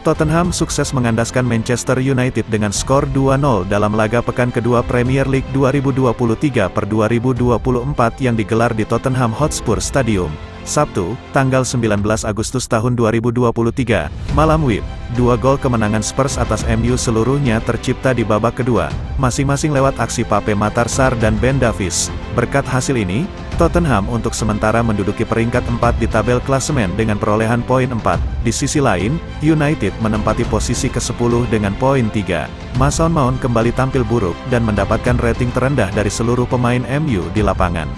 Tottenham sukses mengandaskan Manchester United dengan skor 2-0 dalam laga pekan kedua Premier League 2023/2024 yang digelar di Tottenham Hotspur Stadium, Sabtu, tanggal 19 Agustus tahun 2023, malam WIB. Dua gol kemenangan Spurs atas MU seluruhnya tercipta di babak kedua, masing-masing lewat aksi Pape Matar Sarr dan Ben Davies. Berkat hasil ini, Tottenham untuk sementara menduduki peringkat 4 di tabel klasemen dengan perolehan poin 4. Di sisi lain, United menempati posisi ke-10 dengan poin 3. Mason Mount kembali tampil buruk dan mendapatkan rating terendah dari seluruh pemain MU di lapangan.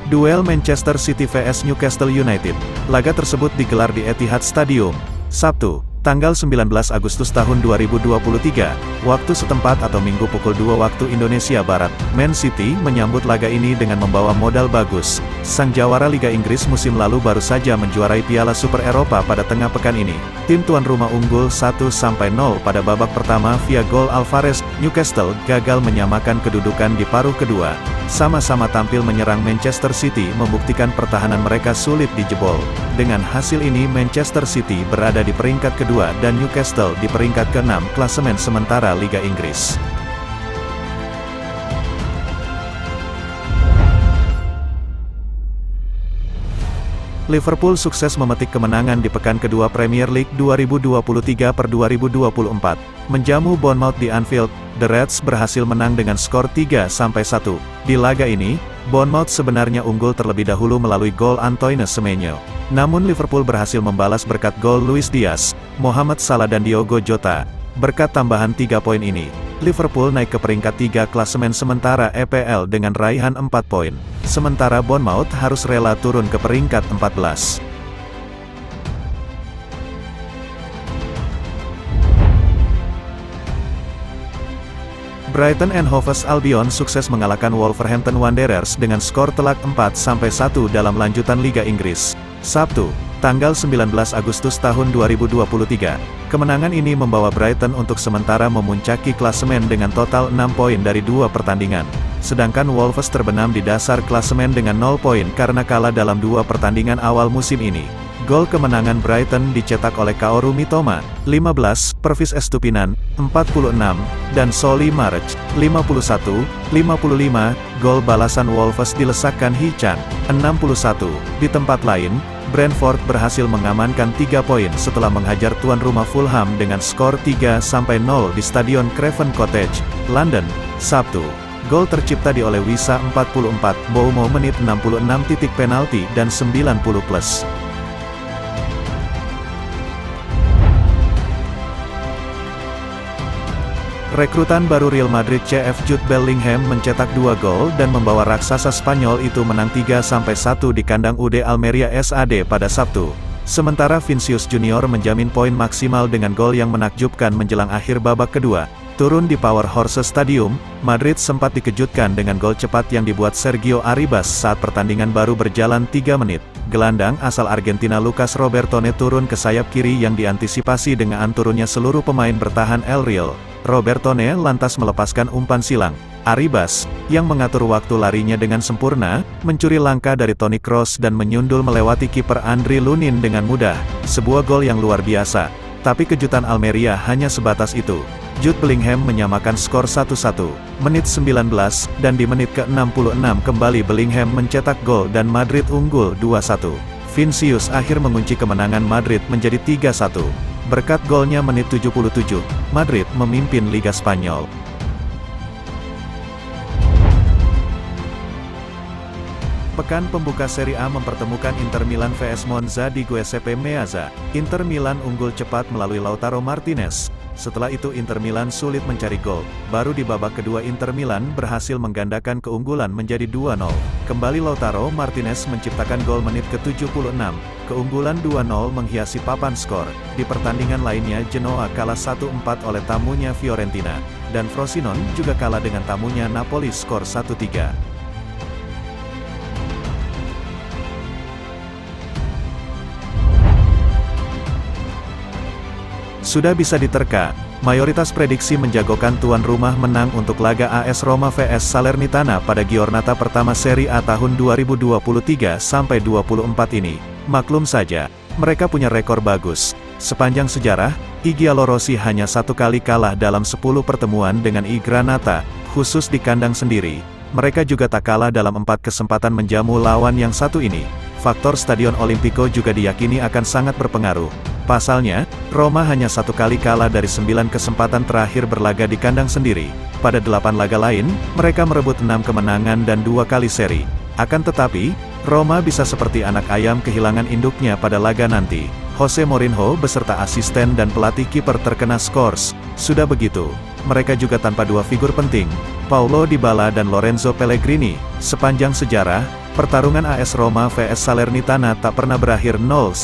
Duel Manchester City vs Newcastle United. Laga tersebut digelar di Etihad Stadium, Sabtu, tanggal 19 Agustus tahun 2023, waktu setempat atau Minggu pukul 2 waktu Indonesia Barat. Man City menyambut laga ini dengan membawa modal bagus. Sang jawara Liga Inggris musim lalu baru saja menjuarai Piala Super Eropa pada tengah pekan ini. Tim tuan rumah unggul 1-0 pada babak pertama via gol Alvarez. Newcastle gagal menyamakan kedudukan di paruh kedua. Sama-sama tampil menyerang Manchester City membuktikan pertahanan mereka sulit dijebol. Dengan hasil ini Manchester City berada di peringkat kedua dan Newcastle di peringkat ke-6 klasemen sementara Liga Inggris. Liverpool sukses memetik kemenangan di pekan kedua Premier League 2023/2024. Menjamu Bournemouth di Anfield, The Reds berhasil menang dengan skor 3-1. Di laga ini, Bournemouth sebenarnya unggul terlebih dahulu melalui gol Antoine Semenyo. Namun Liverpool berhasil membalas berkat gol Luis Diaz, Mohamed Salah dan Diogo Jota. Berkat tambahan 3 poin ini, Liverpool naik ke peringkat 3 klasemen sementara EPL dengan raihan 4 poin. Sementara Bournemouth harus rela turun ke peringkat 14. Brighton and Hove Albion sukses mengalahkan Wolverhampton Wanderers dengan skor telak 4-1 dalam lanjutan Liga Inggris. Sabtu, tanggal 19 Agustus tahun 2023. Kemenangan ini membawa Brighton untuk sementara memuncaki klasemen dengan total 6 poin dari 2 pertandingan. Sedangkan Wolves terbenam di dasar klasemen dengan 0 poin karena kalah dalam 2 pertandingan awal musim ini. Gol kemenangan Brighton dicetak oleh Kaoru Mitoma, 15, Pervis Estupinan, 46, dan Solly March, 51, 55. Gol balasan Wolves dilesakkan Hee-chan, 61. Di tempat lain, Brentford berhasil mengamankan 3 poin setelah menghajar tuan rumah Fulham dengan skor 3-0 di Stadion Craven Cottage, London, Sabtu. Gol tercipta di oleh Wissa 44, Mbeumo menit 66 titik penalti dan 90+. Rekrutan baru Real Madrid CF Jude Bellingham mencetak 2 gol dan membawa raksasa Spanyol itu menang 3-1 di kandang UD Almeria SAD pada Sabtu. Sementara Vinicius Junior menjamin poin maksimal dengan gol yang menakjubkan menjelang akhir babak kedua. Turun di Power Horses Stadium, Madrid sempat dikejutkan dengan gol cepat yang dibuat Sergio Arribas saat pertandingan baru berjalan 3 menit. Gelandang asal Argentina Lucas Robertone turun ke sayap kiri yang diantisipasi dengan turunnya seluruh pemain bertahan El Real. Robertone lantas melepaskan umpan silang. Arribas, yang mengatur waktu larinya dengan sempurna, mencuri langkah dari Toni Kroos dan menyundul melewati kiper Andriy Lunin dengan mudah. Sebuah gol yang luar biasa. Tapi kejutan Almeria hanya sebatas itu. Jude Bellingham menyamakan skor 1-1, menit 19, dan di menit ke-66 kembali Bellingham mencetak gol dan Madrid unggul 2-1. Vinicius akhir mengunci kemenangan Madrid menjadi 3-1. Berkat golnya menit 77, Madrid memimpin Liga Spanyol. Pekan pembuka Serie A mempertemukan Inter Milan vs Monza di Giuseppe Meazza. Inter Milan unggul cepat melalui Lautaro Martinez. Setelah itu Inter Milan sulit mencari gol. Baru di babak kedua Inter Milan berhasil menggandakan keunggulan menjadi 2-0. Kembali Lautaro Martinez menciptakan gol menit ke-76. Keunggulan 2-0 menghiasi papan skor. Di pertandingan lainnya Genoa kalah 1-4 oleh tamunya Fiorentina. Dan Frosinone juga kalah dengan tamunya Napoli skor 1-3. Sudah bisa diterka, Mayoritas prediksi menjagokan tuan rumah menang untuk laga AS Roma vs Salernitana pada Giornata pertama Serie A tahun 2023-24 ini. Maklum saja, mereka punya rekor bagus. Sepanjang sejarah, I Giallorossi hanya satu kali kalah dalam 10 pertemuan dengan I Granata, khusus di kandang sendiri. Mereka juga tak kalah dalam 4 kesempatan menjamu lawan yang satu ini. Faktor Stadion Olimpico juga diyakini akan sangat berpengaruh. Pasalnya, Roma hanya satu kali kalah dari 9 kesempatan terakhir berlaga di kandang sendiri. Pada 8 laga lain, mereka merebut 6 kemenangan dan 2 kali seri. Akan tetapi, Roma bisa seperti anak ayam kehilangan induknya pada laga nanti. Jose Mourinho beserta asisten dan pelatih kiper terkena skors. Sudah begitu, mereka juga tanpa 2 figur penting, Paulo Dybala dan Lorenzo Pellegrini. Sepanjang sejarah, pertarungan AS Roma vs Salernitana tak pernah berakhir 0-0.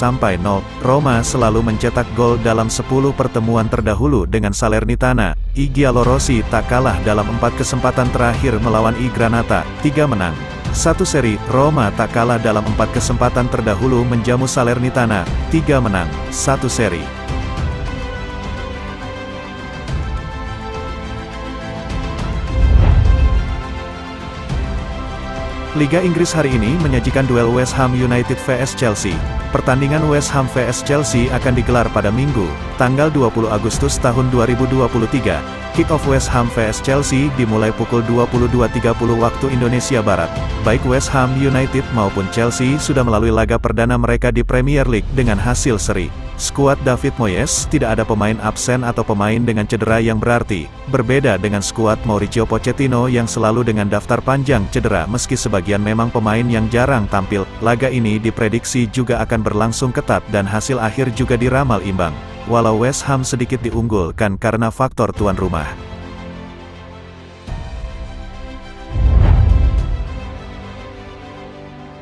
Roma selalu mencetak gol dalam 10 pertemuan terdahulu dengan Salernitana. I Giallorossi tak kalah dalam 4 kesempatan terakhir melawan I Granata, 3 menang, 1 seri. Roma tak kalah dalam 4 kesempatan terdahulu menjamu Salernitana, 3 menang, 1 seri. Liga Inggris hari ini menyajikan duel West Ham United vs Chelsea. Pertandingan West Ham vs Chelsea akan digelar pada Minggu, tanggal 20 Agustus tahun 2023. Kick-off West Ham vs Chelsea dimulai pukul 22.30 waktu Indonesia Barat. Baik West Ham United maupun Chelsea sudah melalui laga perdana mereka di Premier League dengan hasil seri. Skuad David Moyes tidak ada pemain absen atau pemain dengan cedera yang berarti, berbeda dengan skuad Mauricio Pochettino yang selalu dengan daftar panjang cedera meski sebagian memang pemain yang jarang tampil. Laga ini diprediksi juga akan berlangsung ketat dan hasil akhir juga diramal imbang. Walau West Ham sedikit diunggulkan karena faktor tuan rumah.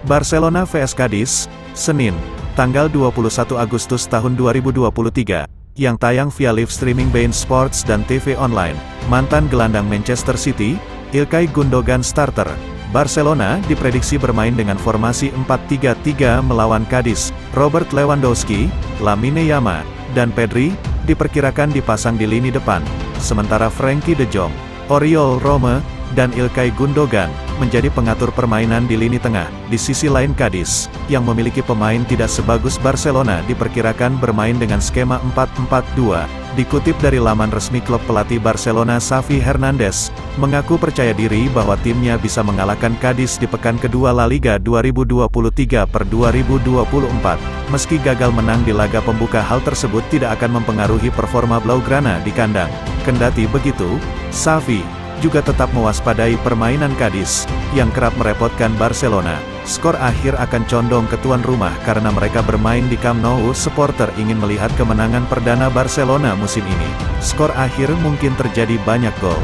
Barcelona vs Cadiz, Senin, tanggal 21 Agustus tahun 2023, yang tayang via live streaming beIN Sports dan TV online. Mantan gelandang Manchester City, Ilkay Gundogan starter. Barcelona diprediksi bermain dengan formasi 4-3-3 melawan Cadiz. Robert Lewandowski, Lamine Yamal, dan Pedri diperkirakan dipasang di lini depan. Sementara Frenkie de Jong, Oriol Romeu, dan Ilkay Gundogan menjadi pengatur permainan di lini tengah. Di sisi lain Cadiz, yang memiliki pemain tidak sebagus Barcelona diperkirakan bermain dengan skema 4-4-2. Dikutip dari laman resmi klub, pelatih Barcelona Xavi Hernandez mengaku percaya diri bahwa timnya bisa mengalahkan Cadiz di pekan kedua La Liga 2023/2024. Meski gagal menang di laga pembuka, hal tersebut tidak akan mempengaruhi performa Blaugrana di kandang. Kendati begitu, Xavi juga tetap mewaspadai permainan Cadiz, yang kerap merepotkan Barcelona. Skor akhir akan condong ke tuan rumah karena mereka bermain di Camp Nou. Supporter ingin melihat kemenangan perdana Barcelona musim ini. Skor akhir mungkin terjadi banyak gol.